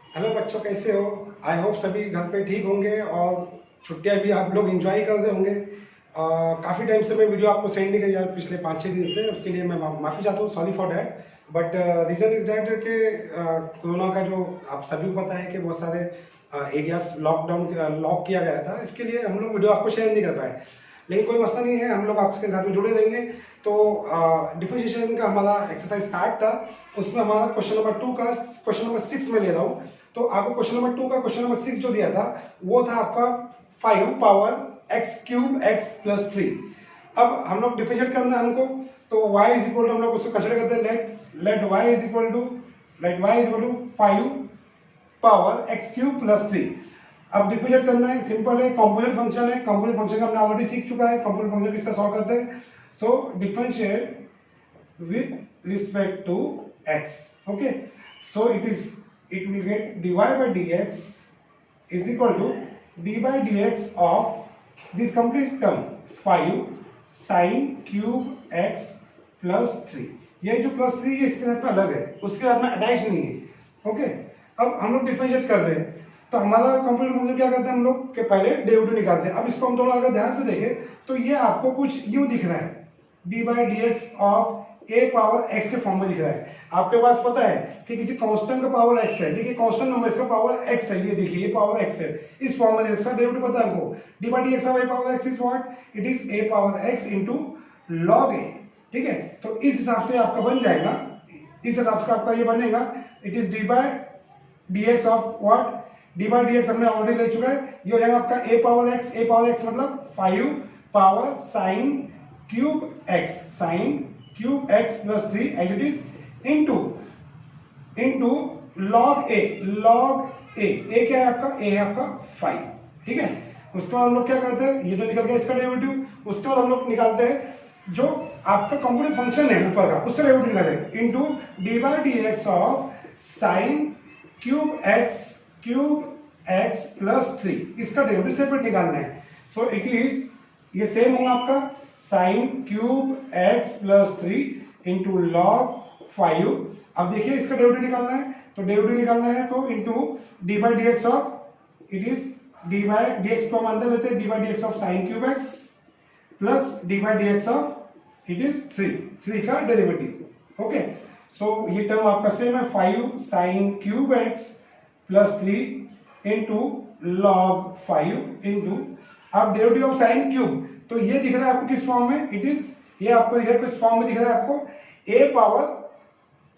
Hello बच्चों, कैसे हो? आई होप सभी घर पे ठीक होंगे और छुट्टियां भी आप लोग एंजॉय कर रहे होंगे। काफ़ी टाइम से मैं वीडियो आपको सेंड नहीं किया यार, पिछले 5-6 दिन से। उसके लिए मैं माफ़ी चाहता हूँ, sorry for that. But reason is that कि कोरोना का जो आप सभी को पता है कि बहुत सारे एरियाज लॉक किया गया था। इसके लिए हम लोग वीडियो आपको शेयर नहीं कर पाए, लेकिन कोई मसला नहीं है, हम लोग आपके साथ में जुड़े रहेंगे। तो डिफरेंशिएशन का हमारा एक्सरसाइज स्टार्ट था। उसमें हमारा क्वेश्चन नंबर 2 का क्वेश्चन नंबर 6 में ले रहा हूँ। तो आपको क्वेश्चन नंबर 2 का क्वेश्चन नंबर 6 जो दिया था वो था आपका 5 power x cube x plus 3। अब हम लोग डिफरेंशिएट करना है हमको। तो y इज इक्वल टू हम लोग उसको कंसिडर करते हैं let y is equal to 5 power x cube plus 3। अब डिफरेंशिएट करना है, सिंपल है, कंपोजिट फंक्शन है। कंपोजिट फंक्शन का हमने ऑलरेडी सीख चुका है। कंपोजिट फंक्शन किससे सॉल्व करते हैं? So differentiate with respect to x। Okay, so it will get dy by dx is equal to d by dx of this complete term 5 sin cube x plus 3। ये जो plus 3 है इसके साथ में अलग है, उसके साथ में अटैच नहीं है। ओके, अब हम लोग डिफरेंशिएट कर रहे हैं। तो हमारा कंप्यूटर फंक्शन क्या करते हैं हम लोग के पहले डेरिवेटिव निकालते हैं। अब इसको हम थोड़ा अगर ध्यान से देखें तो ये आपको कुछ यूं दिख रहा है, d by d x of a power x के फॉर्म में दिख रहा है। आपके पास पता है कि किसी कांस्टेंट का पावर एक्स है, देखिए कांस्टेंट नंबर इसका पावर एक्स है, ये देखिए ये पावर एक्स है, इस फॉर्म में इसका डेरिवेटिव पता है हमको। D by d x of a power x is what? It is a power x into log a. ठीक है, तो इस हिसाब से आपका बन जाएगा, इस हिसाब से आपका ये बनेगा, it is d by d x of what? D by d x हमने ऑलरेडी ले चुका है, ये हो जाएगा आपका a power x. A power x मतलब 5 power sine cube x, sine cube x plus 3 as it is into log a. Log a क्या है आपका? ए है आपका 5। ठीक है, उसके बाद हम लोग क्या करते हैं, ये तो निकल गया इसका डेरिवेटिव। उसके बाद हम लोग निकालते हैं जो आपका कंप्लीट फंक्शन है ऊपर का, उसका डेरिवेटिव निकालेंगे into d by d x of sine cube x plus 3। इसका डेरिवेटिव सेपरेट निकालना है। सो इट इज, ये सेम होगा आपका sign cube x plus 3 into log 5। अब देखिए इसका डेरिवेटिव निकालना है, तो डेरिवेटिव निकालना है तो into D by d x of, it is d by d x को हम अंदर लेते हैं, D by d x of sine cube x plus D by d x of it is 3 का डेरिवेटिव। ओके, सो ये टर्म आपका same है, 5 sign cube x plus 3 into log 5 into, अब डेरिवेटिव ऑफ साइन क्यूब, तो ये दिख रहा है आपको किस फॉर्म में? इट इज, ये आपको दिख रहा है किस फॉर्म में? दिख रहा है आपको a power,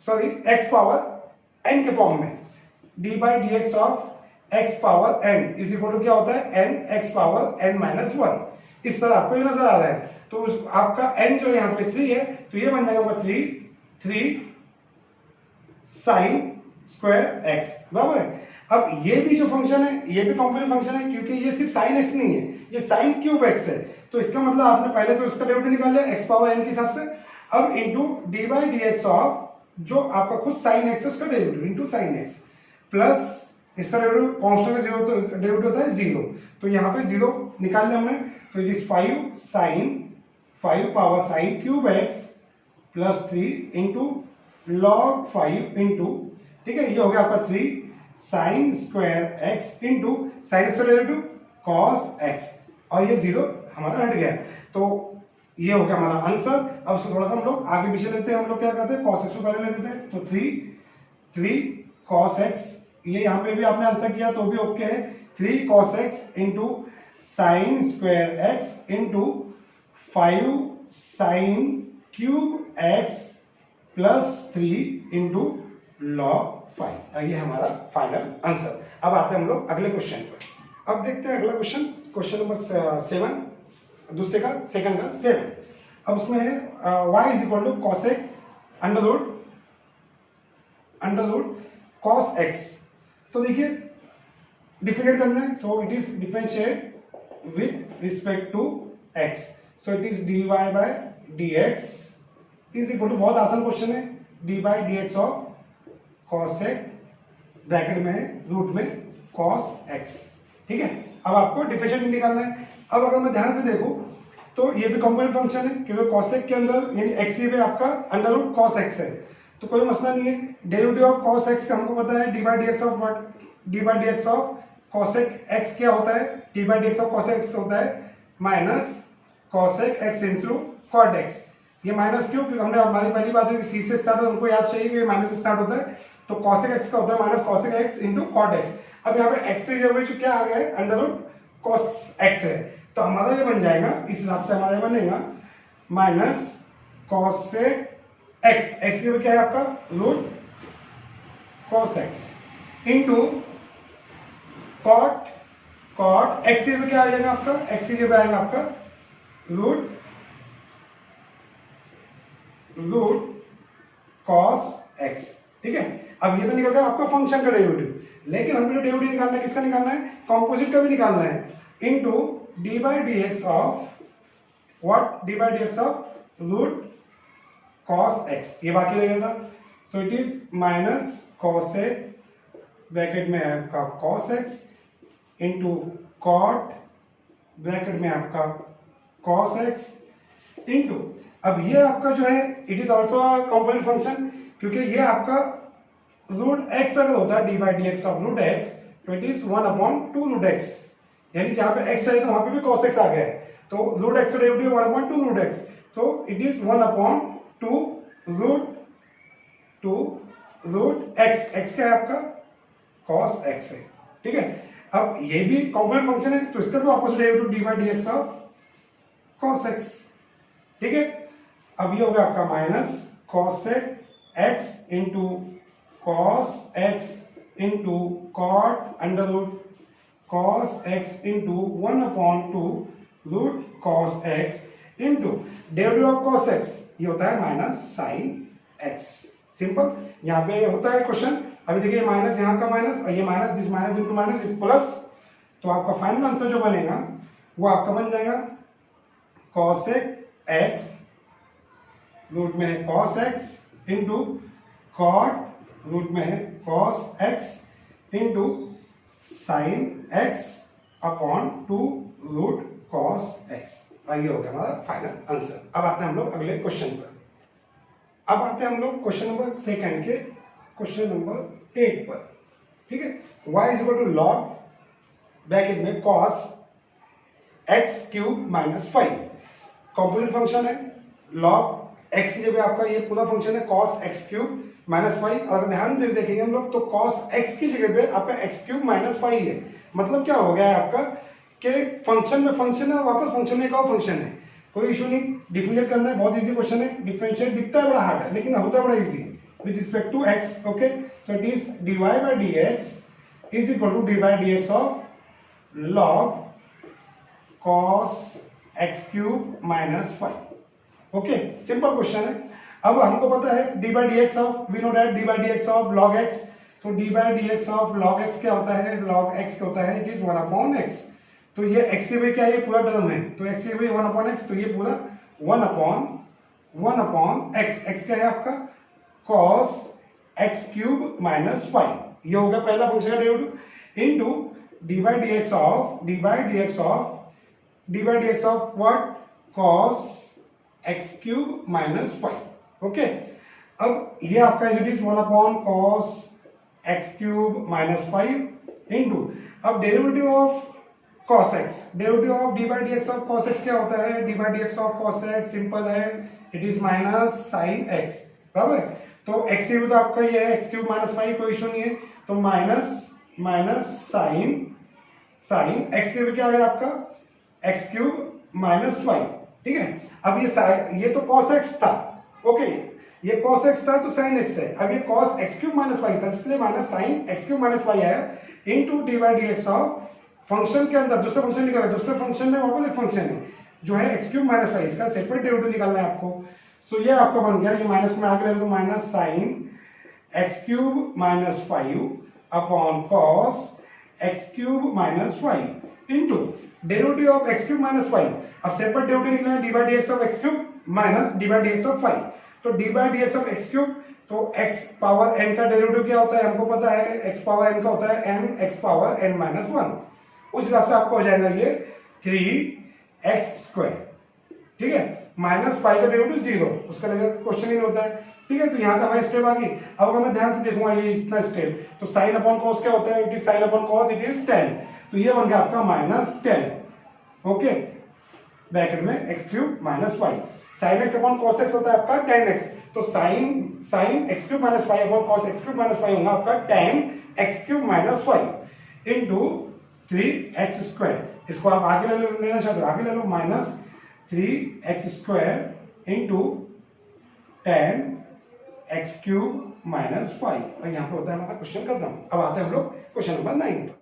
sorry x power n के फॉर्म में। D by d x of x power n is equal to क्या होता है? N x power n minus 1। इस तरह आपको ये नजर आ रहा है। तो आपका एन जो यहाँ पे 3 है, तो ये बन जाएगा 3 साइन स्क्वायर एक्स, बराबर है। अब ये भी जो फंक्शन है ये भी कॉम्प्लेक्स फंक्शन है, क्योंकि ये सिर्फ साइन एक्स नहीं है, ये साइन क्यूब एक्स है। तो इसका मतलब आपने पहले तो इसका डेरिवेटिव निकाल लिया एक्स पावर एन के हिसाब से। अब into D by d x of जो आपका खुद साइन एक्स है उसका derivative into sine x plus इसका डेरिवेटिव कांस्टेंट का जीरो, तो डेरिवेटिव होता है 0। तो यहाँ पे 0 निकाल लिया हमने, तो it is 5 power sine cube x plus 3 into log 5 into, ठीक है, ये हो गया आपका 3 sine square x into sine x का डेरिवेटिव कॉस एक्स, और ये 0 हमारा हट गया। तो ये हो गया हमारा आंसर। अब इसको थोड़ा सा हम लोग आगे पीछे लेते हैं। हम लोग क्या करते हैं, कॉस एक्स को पहले ले लेते हैं। तो 3 कॉस एक्स, ये यहाँ पे भी आपने आंसर किया तो भी ओके है। 3 cos x into sine square x into 5 sign cube x plus 3 into log 5। ये हमारा फाइनल आंसर। अब आते हैं हम लोग अगले क्वेश्चन पर। अब देखते हैं अगला क्वेश्चन, क्वेश्चन नंबर 7, दूसरे का सेकंड का 7। अब उसमें है y is equal to cosec under root cos x. तो देखिए डिफरेंशिएट करना है, so it is differentiate with respect to x। So it is dy by dx is equal to, बहुत आसान क्वेश्चन है, d by d x of cosec bracket में है root में कॉस एक्स। ठीक है, अब आपको डिफरेंशिएट निकालना है। अब अगर मैं ध्यान से देखूं तो ये भी कॉम्पोनेंट फंक्शन है, क्योंकि कॉसेक के अंदर यानी एक्स पे आपका अंडर रूट कॉस एक्स है। तो कोई मसला नहीं है। डेरिवेटिव ऑफ कॉस एक्स हमको पता है d by d x of what, d by d x of cosec x क्या होता है, d by d x of cosec x होता है minus cosec x into cot x. ये माइनस क्यों, क्योंकि हमने हमारी पहली बात है सी से स्टार्ट हो, हमको याद चाहिए कि माइनस से स्टार्ट होता है, तो कॉसेक एक्स का होता है minus cosec x into cot x. अब यहाँ पे एक्स से जगह क्या आ गया है, अंडर रूट कॉस एक्स है, तो हमारा ये बन जाएगा, इस हिसाब से हमारा बनेगा माइनस कॉसेक एक्स, एक्स की क्या है आपका root cos x into cot, cot x की क्या आ जाएगा आपका, एक्स की जगह आएगा आपका रूट कॉस एक्स। ठीक है, अब ये तो निकल गया आपका फंक्शन का डेरिवेटिव, लेकिन हमको जो डेरिवेटिव निकालना है किसका निकालना है, कॉम्पोजिट का भी निकालना है, into d by d x of what, d by d x of root cos x, ये बाकी रहेगा। So it is minus cosec bracket में है आपका cos x into cot bracket में आपका कॉस एक्स इंटू, अब ये आपका जो है it is also composite function, क्योंकि ये आपका रूट एक्स अगर होता है d by d x of root x, तो इट इज 1/2 रूट एक्स, यानी जहां पे एक्स है तो वहां पे भी कॉस एक्स आ गया है, तो रूट एक्स का डेरिवेटिव 1/2 रूट एक्स, तो it is 1/2 root x, x क्या है आपका कॉस एक्स है। ठीक है, अब ये भी कॉम्पोजिट फंक्शन है, तो इसका भी opposite derivative d by d x of cos x. ठीक है, अब ये हो गया आपका minus cosec x into cos x into cot under root cos x into 1/2 root cos x into derivative of cos x, ये होता है माइनस साइन एक्स। सिंपल, यहाँ पे होता है क्वेश्चन, अभी देखिए माइनस यहाँ का माइनस और ये minus, this minus into minus is plus, तो आपका फाइनल आंसर जो बनेगा वो आपका बन जाएगा कॉसेक एक्स रूट में है cos x into cot root में है cos x into sine x upon 2 root cos x. ये हो गया हमारा फाइनल आंसर। अब आते हैं हम लोग अगले क्वेश्चन पर। अब आते हैं हम लोग क्वेश्चन नंबर सेकंड के क्वेश्चन नंबर 8 पर। ठीक है, y is equal to log bracket में cos x cube minus 5, composite function है, लॉग x की जगह आपका ये पूरा फंक्शन है cos एक्स क्यूब माइनस 5, अगर ध्यान से देखेंगे हम लोग तो cos x की जगह पे आपका एक्स क्यूब माइनस 5 है, मतलब क्या हो गया है आपका कि फंक्शन में फंक्शन है, वापस फंक्शन में एक और फंक्शन है, कोई इशू नहीं। डिफरेंशिएट करना है, बहुत इजी क्वेश्चन है, डिफरेंशिएट दिखता है बड़ा हार्ड है लेकिन होता है बड़ा easy with respect to x। Okay, so it is dy by dx is equal to dy by dx of log cos x cube minus 5। Okay, simple question है। अब हमको पता है d by d x of, we know that d by d x of log x, so d by d x of log x क्या होता है, log x क्या होता है, इट इज 1/x, तो ये x की वैल्यू क्या है, ये पूरा टर्म है, तो x की वैल्यू 1/x, तो ये पूरा 1/x, x क्या है आपका cos x क्यूब माइनस 5, ये होगा पहला फंक्शन का derivative into d by d x of what cos x cube minus 5। Okay, अब ये आपका it is 1/cos x cube minus 5 into, अब derivative of cos x, derivative of d by d x of cos x क्या होता है, d by d x of cos x simple है, it is minus sine x, बराबर। तो x cube तो आपका ये है x क्यूब माइनस 5, कोई इशू नहीं है, तो माइनस साइन x क्यूब क्या है आपका x क्यूब माइनस 5। ठीक है, अब ये तो cos x था, ओके, ये cos x था तो sin x है, अब ये cos x क्यूब माइनस 5 था इसलिए minus sine x cube minus 5 आया into d by d x of function के अंदर दूसरा फंक्शन निकाला, दूसरे फंक्शन में वापस एक फंक्शन है जो है x क्यूब माइनस 5, इसका सेपरेट डेरिवेटिव निकालना है आपको। सो ये आपका बन गया, ये माइनस में आगे ले लो, minus sine x cube minus 5 upon cos x cube minus 5 into derivative of x cube minus 5, अब सेपरेट डेरिवेटिव निकलना है d by d x of x cube minus d by d x of 5, तो d by d x of x cube, तो x power n का derivative क्या होता है हमको पता है, x पावर n का होता है n x power n minus 1, उस हिसाब से आपको हो जाएगा ये 3x स्क्वायर। ठीक है, माइनस 5 का डेरिवेटिव 0, उसका क्वेश्चन ही नहीं होता है, ठीक है, तो यहाँ तक हमारी स्टेप आ गई। अब अगर मैं ध्यान से देखूंगा ये इतना स्टेप, तो साइन अपॉन कॉस क्या होता है, it is sine upon cos, it is tan, तो ये बन गया आपका -10। ओके, ब्रैकेट में x cube minus y, sine x upon cos x होता है आपका tan x, तो sine x cube minus y upon cos x cube minus y होगा आपका tan x cube minus y into 3x²। इसको आप आगे लेना चाहते हो आगे ले लो, -3x² into tan x cube minus Y, और यहाँ पे होता है हमारा क्वेश्चन खत्म। अब आते हैं हम लोग क्वेश्चन नंबर 9 पर।